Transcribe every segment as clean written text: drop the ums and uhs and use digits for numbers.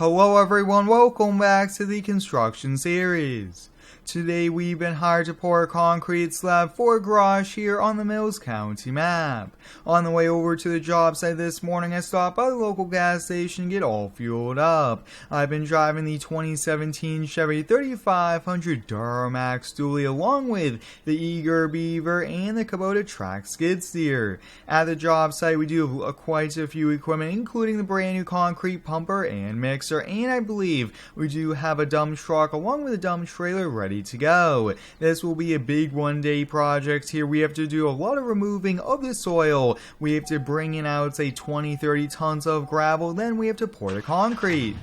Hello everyone, welcome back to the construction series. Today we've been hired to pour a concrete slab for a garage here on the Mills County map. On the way over to the job site this morning, I stopped by the local gas station to get all fueled up. I've been driving the 2017 Chevy 3500 Duramax Dually along with the Eager Beaver and the Kubota Skidsteer. At the job site we do have quite a few equipment, including the brand new concrete pumper and mixer, and I believe we do have a dump truck along with a dump trailer ready to go. This will be a big one-day project here. We have to do a lot of removing of the soil. We have to bring in, I would say, 20-30 tons of gravel. Then we have to pour the concrete.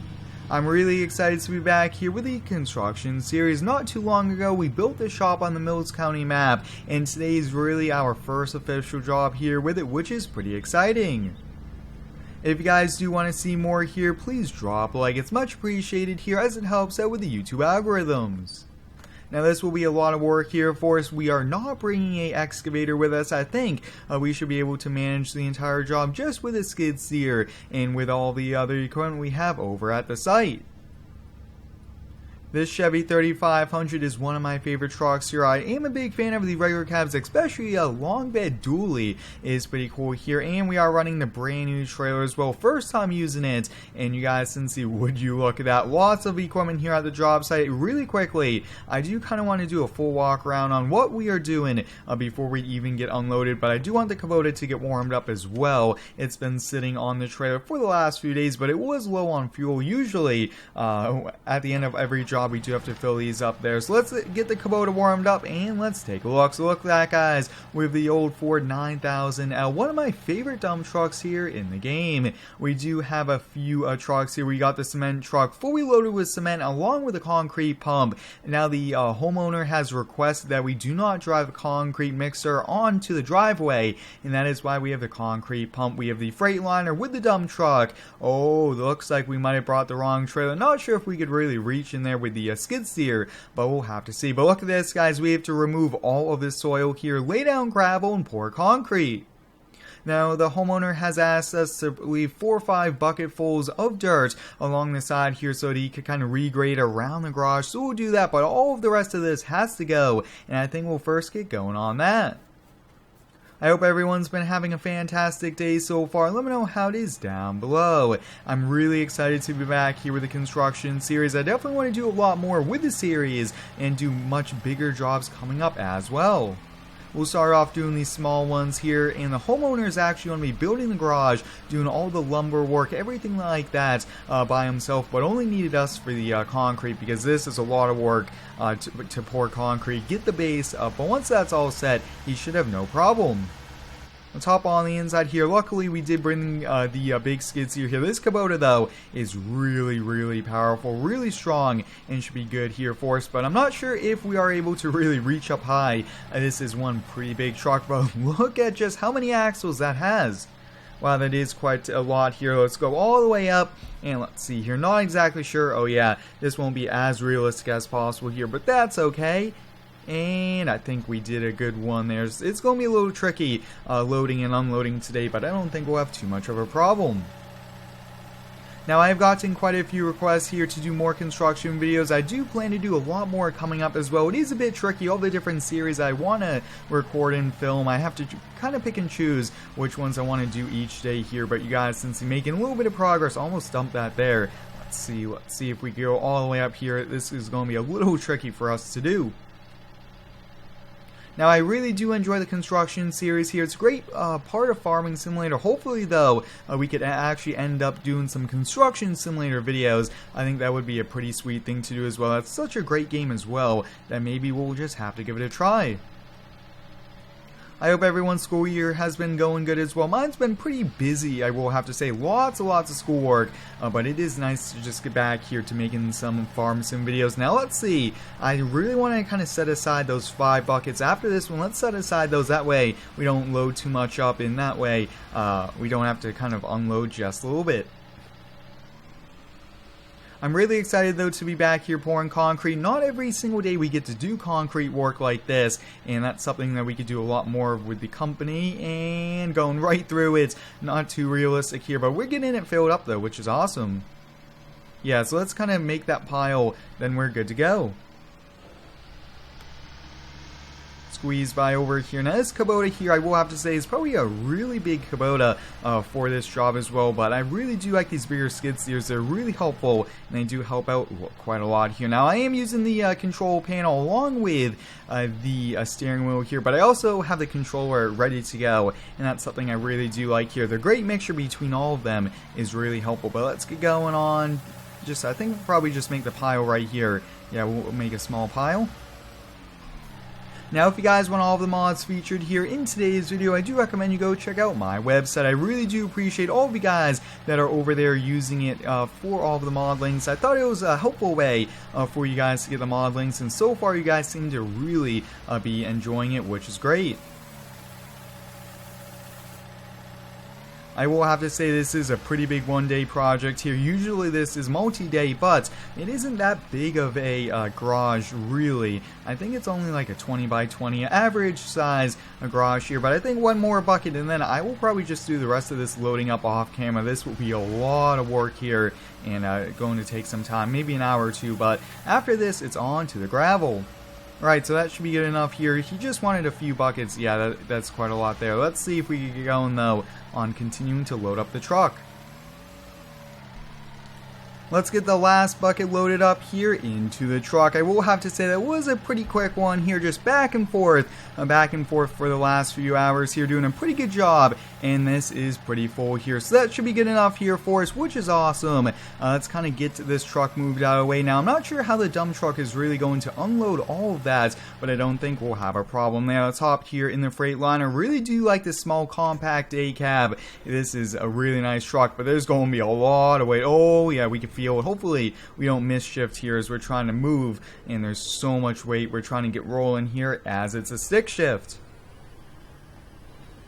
I'm really excited to be back here with the construction series. Not too long ago, we built the shop on the Mills County map, and today is really our first official job here with it, which is pretty exciting. If you guys do want to see more here, please drop a like. It's much appreciated here as it helps out with the YouTube algorithms. Now this will be a lot of work here for us. We are not bringing a excavator with us. I think we should be able to manage the entire job just with a skid steer and with all the other equipment we have over at the site. This Chevy 3500 is one of my favorite trucks here. I am a big fan of the regular cabs, especially a long bed dually is pretty cool here. And we are running the brand new trailer as well. First time using it, and you guys can see, would you look at that, lots of equipment here at the job site. Really quickly, I do kind of want to do a full walk around on what we are doing before we even get unloaded. But I do want the Kubota to get warmed up as well. It's been sitting on the trailer for the last few days, but it was low on fuel. Usually at the end of every job we do have to fill these up there. So let's get the Kubota warmed up and let's take a look. So look at that, guys. We have the old Ford 9000L, one of my favorite dump trucks here in the game. We do have a few trucks here. We got the cement truck fully loaded with cement along with a concrete pump. Now the homeowner has requested that we do not drive a concrete mixer onto the driveway, and that is why we have the concrete pump. We have the Freightliner with the dump truck. Oh, looks like we might have brought the wrong trailer. Not sure if we could really reach in there with the skid steer, but we'll have to see. But look at this, guys. We have to remove all of this soil here, lay down gravel, and pour concrete. Now, the homeowner has asked us to leave 4 or 5 bucketfuls of dirt along the side here so that he could kind of regrade around the garage. So we'll do that, but all of the rest of this has to go, and I think we'll first get going on that. I hope everyone's been having a fantastic day so far. Let me know how it is down below. I'm really excited to be back here with the construction series. I definitely want to do a lot more with the series and do much bigger jobs coming up as well. We'll start off doing these small ones here, and the homeowner is actually going to be building the garage, doing all the lumber work, everything like that by himself, but only needed us for the concrete because this is a lot of work to pour concrete, get the base up, but once that's all set, he should have no problem. Let's hop on the inside here. Luckily, we did bring the big skid steer here. This Kubota, though, is really powerful, really strong, and should be good here for us. But I'm not sure if we are able to really reach up high. This is one pretty big truck, but look at just how many axles that has. Wow, that is quite a lot here. Let's go all the way up, and let's see here. Not exactly sure. Oh, yeah, this won't be as realistic as possible here, but that's okay. And I think we did a good one there. It's going to be a little tricky loading and unloading today, but I don't think we'll have too much of a problem. Now, I've gotten quite a few requests here to do more construction videos. I do plan to do a lot more coming up as well. It is a bit tricky, all the different series I want to record and film. I have to kind of pick and choose which ones I want to do each day here. But you guys, since you're making a little bit of progress, almost dumped that there. Let's see if we go all the way up here. This is going to be a little tricky for us to do. Now, I really do enjoy the construction series here. It's a great part of Farming Simulator. Hopefully, though, we could actually end up doing some construction simulator videos. I think that would be a pretty sweet thing to do as well. That's such a great game as well that maybe we'll just have to give it a try. I hope everyone's school year has been going good as well. Mine's been pretty busy, I will have to say. Lots of schoolwork, but it is nice to just get back here to making some farm sim videos. Now, let's see. I really want to kind of set aside those 5 buckets. After this one, let's set aside those. That way, we don't load too much up. In that way, we don't have to kind of unload just a little bit. I'm really excited though to be back here pouring concrete. Not every single day we get to do concrete work like this, and that's something that we could do a lot more with the company, and going right through. It's not too realistic here, but we're getting it filled up though, which is awesome. Yeah, so let's kind of make that pile, then we're good to go. Squeeze by over here. Now this Kubota here, I will have to say, is probably a really big Kubota for this job as well, but I really do like these bigger skid steers. They're really helpful, and they do help out quite a lot here. Now I am using the control panel along with the steering wheel here, but I also have the controller ready to go, and that's something I really do like here. The great mixture between all of them is really helpful, but let's get going on. I think we'll probably just make the pile right here. Yeah, we'll make a small pile. Now, if you guys want all of the mods featured here in today's video, I do recommend you go check out my website. I really do appreciate all of you guys that are over there using it for all of the mod links. I thought it was a helpful way for you guys to get the mod links, and so far you guys seem to really be enjoying it, which is great. I will have to say this is a pretty big one-day project here. Usually this is multi-day, but it isn't that big of a garage, really. I think it's only like a 20 by 20 average size garage here, but I think one more bucket and then I will probably just do the rest of this loading up off camera. This will be a lot of work here and going to take some time, maybe an hour or two, but after this it's on to the gravel. Right, so that should be good enough here. He just wanted a few buckets. Yeah, that's quite a lot there. Let's see if we can get going, though, on continuing to load up the truck. Let's get the last bucket loaded up here into the truck. I will have to say that was a pretty quick one here, just back and forth for the last few hours here, doing a pretty good job, and this is pretty full here, so that should be good enough here for us, which is awesome. Let's kind of get this truck moved out of the way. Now, I'm not sure how the dump truck is really going to unload all of that, but I don't think we'll have a problem there. Let's hop here in the Freightliner. I really do like this small compact A cab. This is a really nice truck, but there's going to be a lot of weight. Oh yeah, we can feel it. Hopefully we don't miss shift here as we're trying to move, and there's so much weight. We're trying to get rolling here as it's a stick shift.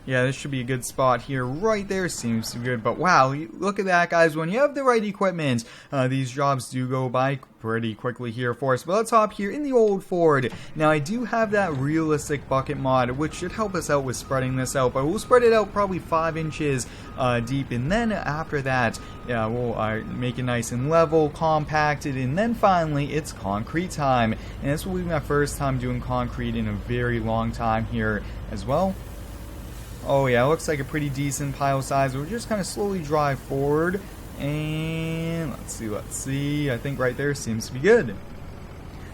Yeah, this should be a good spot here. Right there seems good, but wow, look at that, guys. When you have the right equipment, these jobs do go by pretty quickly here for us. But let's hop here in the old Ford. Now, I do have that realistic bucket mod, which should help us out with spreading this out, but we'll spread it out probably 5 inches deep, and then after that, yeah, we'll make it nice and level, compacted, and then finally, it's concrete time. And this will be my first time doing concrete in a very long time here as well. Oh yeah, looks like a pretty decent pile size. We'll just kind of slowly drive forward, and let's see, I think right there seems to be good.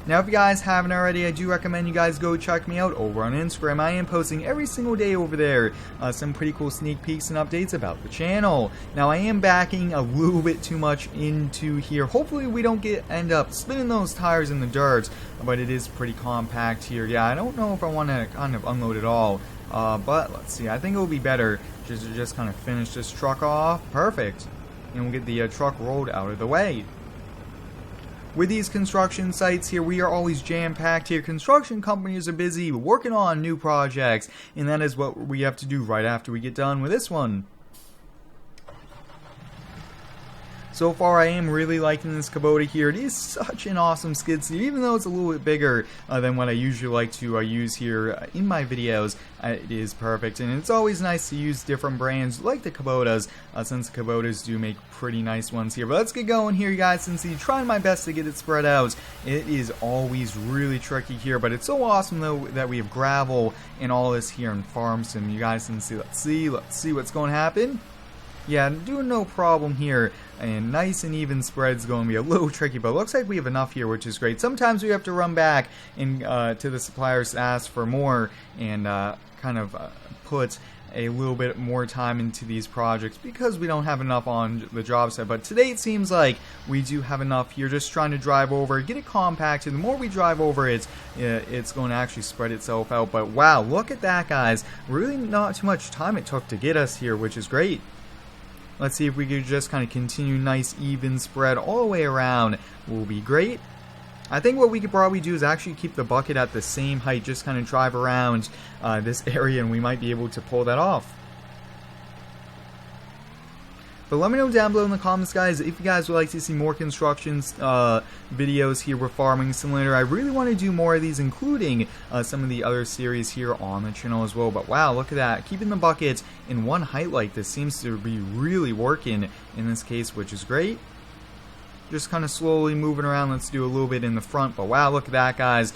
Now, if you guys haven't already, I do recommend you guys go check me out over on Instagram. I am posting every single day over there some pretty cool sneak peeks and updates about the channel. Now, I am backing a little bit too much into here. Hopefully, we don't end up spinning those tires in the dirt, but it is pretty compact here. Yeah, I don't know if I want to kind of unload it all. But let's see, I think it will be better to just kind of finish this truck off. Perfect. And we'll get the truck rolled out of the way. With these construction sites here, we are always jam-packed here. Construction companies are busy working on new projects, and that is what we have to do right after we get done with this one. So far, I am really liking this Kubota here. It is such an awesome skid steer, even though it's a little bit bigger than what I usually like to use here in my videos. It is perfect, and it's always nice to use different brands like the Kubotas, since the Kubotas do make pretty nice ones here. But let's get going here, guys, since I'm trying my best to get it spread out. It is always really tricky here, but it's so awesome, though, that we have gravel and all this here in farm sim. You guys can see. Let's see what's going to happen. Yeah, doing no problem here, and nice and even spread's going to be a little tricky, but it looks like we have enough here, which is great. Sometimes we have to run back and to the suppliers to ask for more and kind of put a little bit more time into these projects because we don't have enough on the job site. But today it seems like we do have enough here. Just trying to drive over, get it compacted. The more we drive over it, it's going to actually spread itself out. But wow, look at that, guys. Really not too much time it took to get us here, which is great. Let's see if we could just kind of continue nice even spread all the way around. Will be great. I think what we could probably do is actually keep the bucket at the same height, just kind of drive around this area, and we might be able to pull that off. But let me know down below in the comments, guys, if you guys would like to see more constructions videos here with Farming Simulator. I really want to do more of these, including some of the other series here on the channel as well. But wow, look at that. Keeping the bucket in one height like this seems to be really working in this case, which is great. just kind of slowly moving around. Let's do a little bit in the front, but wow, look at that, guys.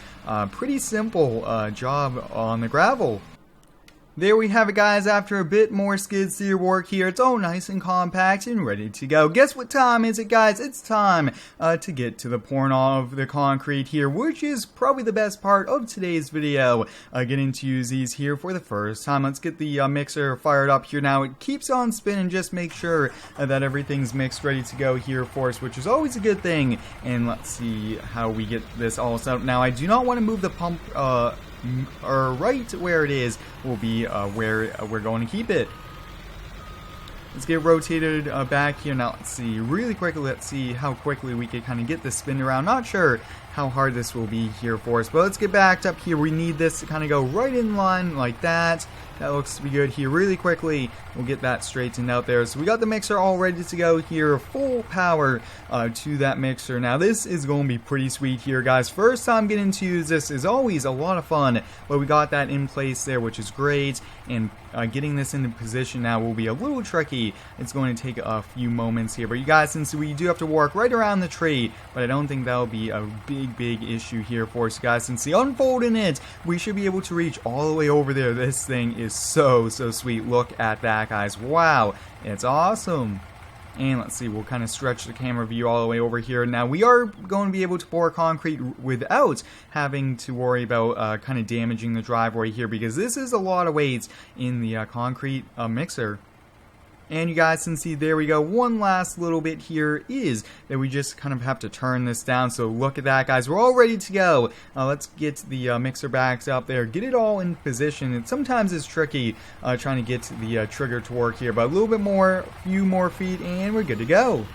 Pretty simple job on the gravel. There we have it, guys. After a bit more skid steer work here, it's all nice and compact and ready to go. Guess what time is it, guys? It's time to get to the pouring of the concrete here, which is probably the best part of today's video. Getting to use these here for the first time. Let's get the mixer fired up here now. It keeps on spinning. Just make sure that everything's mixed, ready to go here for us, which is always a good thing. And let's see how we get this all set up. Now, I do not want to move the pump or right where it is will be where we're going to keep it. Let's get rotated back here. Now let's see really quickly, let's see how quickly we can kind of get this spin around. Not sure how hard this will be here for us, but let's get backed up here. We need this to kind of go right in line like that. That looks to be good here. Really quickly, we'll get that straightened out there. So we got the mixer all ready to go here. Full power to that mixer. Now this is going to be pretty sweet here, guys. First time getting to use this is always a lot of fun, but we got that in place there, which is great. And getting this into position now will be a little tricky. It's going to take a few moments here. But you guys, since we do have to work right around the tree, but I don't think that'll be a big issue here for us, guys. Since the unfolding it, we should be able to reach all the way over there. This thing is so sweet. Look at that, guys. Wow, it's awesome. And let's see, we'll kind of stretch the camera view all the way over here. Now we are going to be able to pour concrete without having to worry about kind of damaging the driveway here, because this is a lot of weight in the concrete mixer. And you guys can see, there we go. One last little bit here is that we just kind of have to turn this down. So look at that, guys. We're all ready to go. Let's get the mixer backs up there. Get it all in position. And sometimes it's tricky trying to get the trigger to work here. But a little bit more, a few more feet, and we're good to go.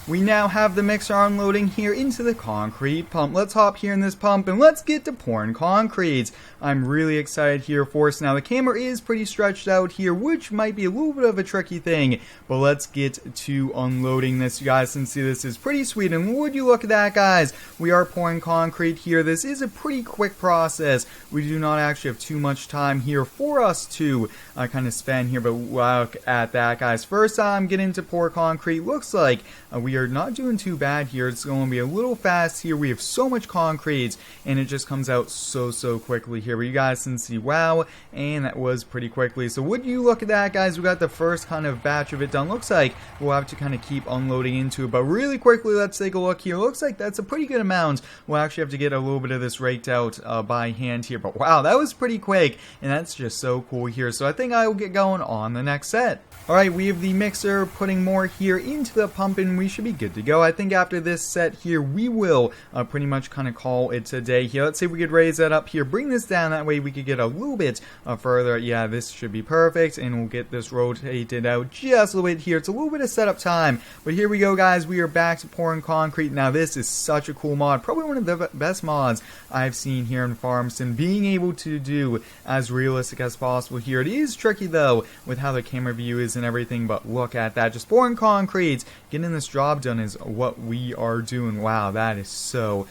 We now have the mixer unloading here into the concrete pump. Let's hop here in this pump and let's get to pouring concrete. I'm really excited here for us. Now the camera is pretty stretched out here, which might be a little bit of a tricky thing, but let's get to unloading this. You guys can see this is pretty sweet, and would you look at that, guys? We are pouring concrete here. This is a pretty quick process. We do not actually have too much time here for us to kind of spend here, but look at that, guys. First time getting to pour concrete. Looks like we are not doing too bad here. It's going to be a little fast here. We have so much concrete, and it just comes out so quickly here. But you guys can see, wow, and that was pretty quickly. So would you look at that, guys? We got the first kind of batch of it done. Looks like we'll have to kind of keep unloading into it, but really quickly, let's take a look here. Looks like that's a pretty good amount. We'll actually have to get a little bit of this raked out by hand here, but wow, that was pretty quick, and that's just so cool here. So I think I will get going on the next set. Alright, we have the mixer putting more here into the pump, and we should be good to go. I think after this set here, we will pretty much kind of call it a day here. Let's see if we could raise that up here, bring this down, that way we could get a little bit further. Yeah, this should be perfect, and we'll get this rotated out just a little bit here. It's a little bit of setup time, but here we go, guys. We are back to pouring concrete. Now this is such a cool mod, probably one of the best mods I've seen here in Farmston, being able to do as realistic as possible here. It is tricky though with how the camera view is and everything, but look at that. Just pouring concrete, getting this job done is what we are doing. Wow, that is so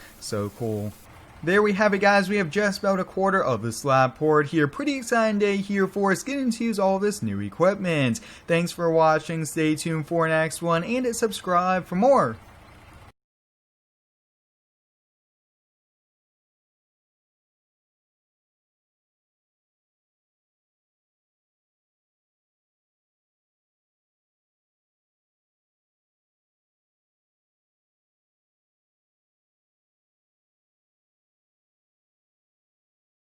cool. There we have it, guys. We have just about a quarter of the slab poured here. Pretty exciting day here for us, getting to use all this new equipment. Thanks for watching. Stay tuned for the next one, and subscribe for more.